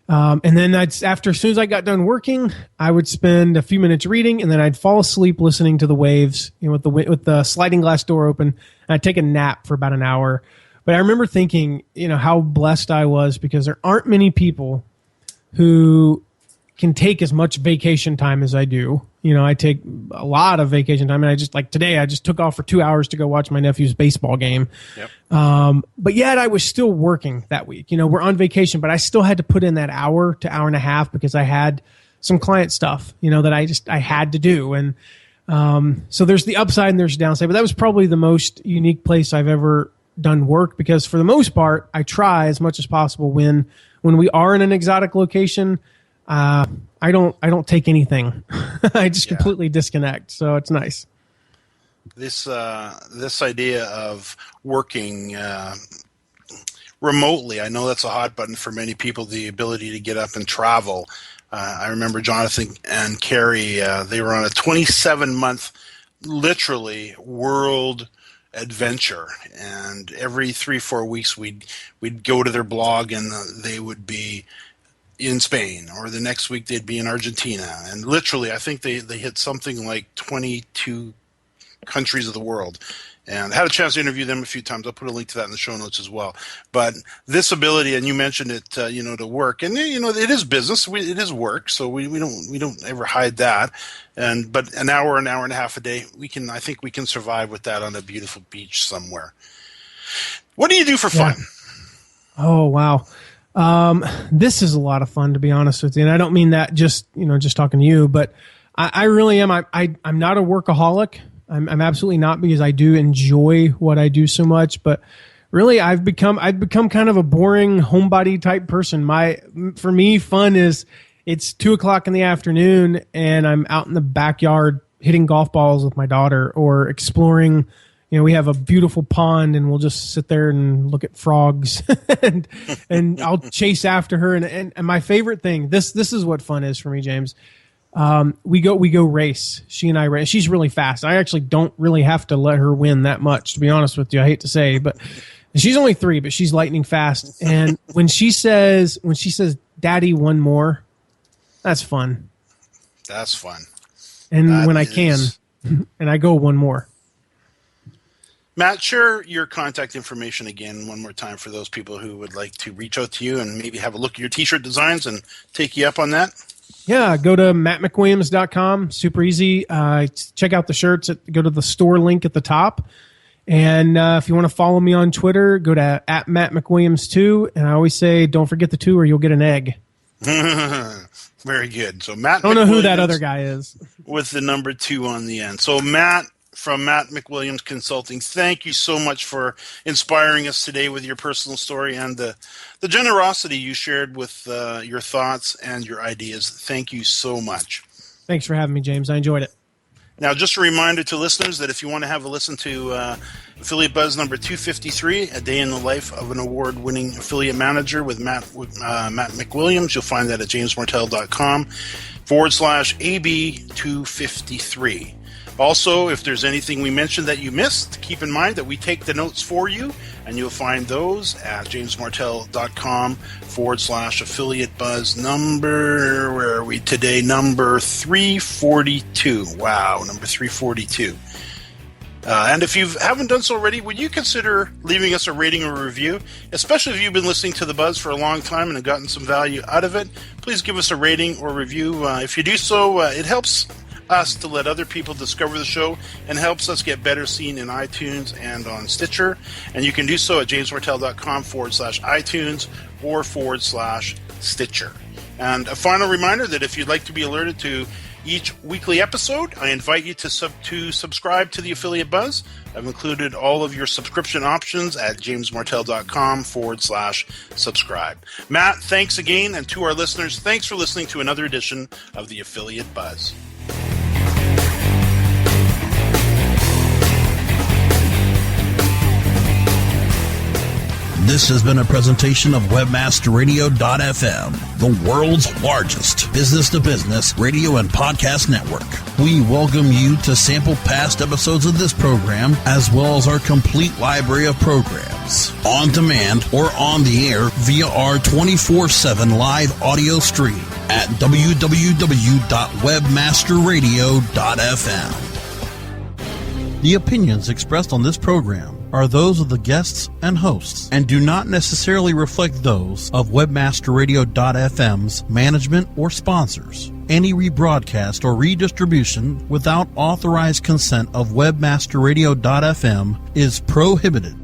then as soon as I got done working, I would spend a few minutes reading, and then I'd fall asleep listening to the waves, with the sliding glass door open. And I'd take a nap for about an hour. But I remember thinking, how blessed I was, because there aren't many people who can take as much vacation time as I do. I take a lot of vacation time, and today I just took off for 2 hours to go watch my nephew's baseball game. Yep. But yet I was still working that week. We're on vacation, but I still had to put in that hour to hour and a half because I had some client stuff, that I had to do. And so there's the upside and there's the downside, but that was probably the most unique place I've ever done work, because for the most part, I try as much as possible when we are in an exotic location. I don't take anything. I just completely disconnect. So it's nice. This idea of working remotely, I know that's a hot button for many people, the ability to get up and travel. I remember Jonathan and Carrie, they were on a 27-month, literally, world adventure, and every 3-4 weeks we'd go to their blog, and they would be in Spain, or the next week they'd be in Argentina, and literally I think they hit something like 22 countries of the world. And I had a chance to interview them a few times. I'll put a link to that in the show notes as well. But this ability, and you mentioned it, to work, and it is business. It is work, so we don't ever hide that. But an hour and a half a day, I think we can survive with that on a beautiful beach somewhere. What do you do for fun? Yeah. Oh wow, this is a lot of fun, to be honest with you. And I don't mean that just talking to you, but I really am. I'm not a workaholic. I'm absolutely not, because I do enjoy what I do so much. But really, I've become kind of a boring homebody type person. For me, fun is it's 2:00 in the afternoon and I'm out in the backyard hitting golf balls with my daughter, or exploring. We have a beautiful pond, and we'll just sit there and look at frogs, and I'll chase after her. And my favorite thing, this is what fun is for me, James. We go race. She and I race. She's really fast. I actually don't really have to let her win that much, to be honest with you. I hate to say, but she's only 3, but she's lightning fast. And when she says, "Daddy, one more," that's fun. That's fun. And when I can, and I go one more. Matt, share your contact information again one more time for those people who would like to reach out to you and maybe have a look at your t-shirt designs and take you up on that. Yeah, go to mattmcwilliams.com. Super easy. Check out the shirts. Go to the store link at the top. And if you want to follow me on Twitter, go to @MattMcWilliams2. And I always say, don't forget the 2 or you'll get an egg. Very good. So Matt, I don't know who that other guy is. With the number 2 on the end. So Matt, from Matt McWilliams Consulting. Thank you so much for inspiring us today with your personal story and the generosity you shared with your thoughts and your ideas. Thank you so much. Thanks for having me, James. I enjoyed it. Now, just a reminder to listeners that if you want to have a listen to Affiliate Buzz number 253, A Day in the Life of an Award-Winning Affiliate Manager with Matt McWilliams, you'll find that at jamesmartell.com/AB253. Also, if there's anything we mentioned that you missed, keep in mind that we take the notes for you, and you'll find those at jamesmartell.com/affiliate buzz number, where are we today? Number 342. Wow, number 342. And if you haven't done so already, would you consider leaving us a rating or review? Especially if you've been listening to The Buzz for a long time and have gotten some value out of it, please give us a rating or review. If you do so, it helps us to let other people discover the show and helps us get better seen in iTunes and on Stitcher. And you can do so at jamesmartell.com/iTunes or /Stitcher. And a final reminder that if you'd like to be alerted to each weekly episode, I invite you to subscribe to the Affiliate Buzz. I've included all of your subscription options at jamesmartell.com/subscribe. Matt, thanks again. And to our listeners, thanks for listening to another edition of the Affiliate Buzz. This has been a presentation of webmasterradio.fm, the world's largest business-to-business radio and podcast network. We welcome you to sample past episodes of this program, as well as our complete library of programs, on demand or on the air via our 24/7 live audio stream at www.webmasterradio.fm. The opinions expressed on this program are those of the guests and hosts and do not necessarily reflect those of webmasterradio.fm's management or sponsors. Any rebroadcast or redistribution without authorized consent of webmasterradio.fm is prohibited.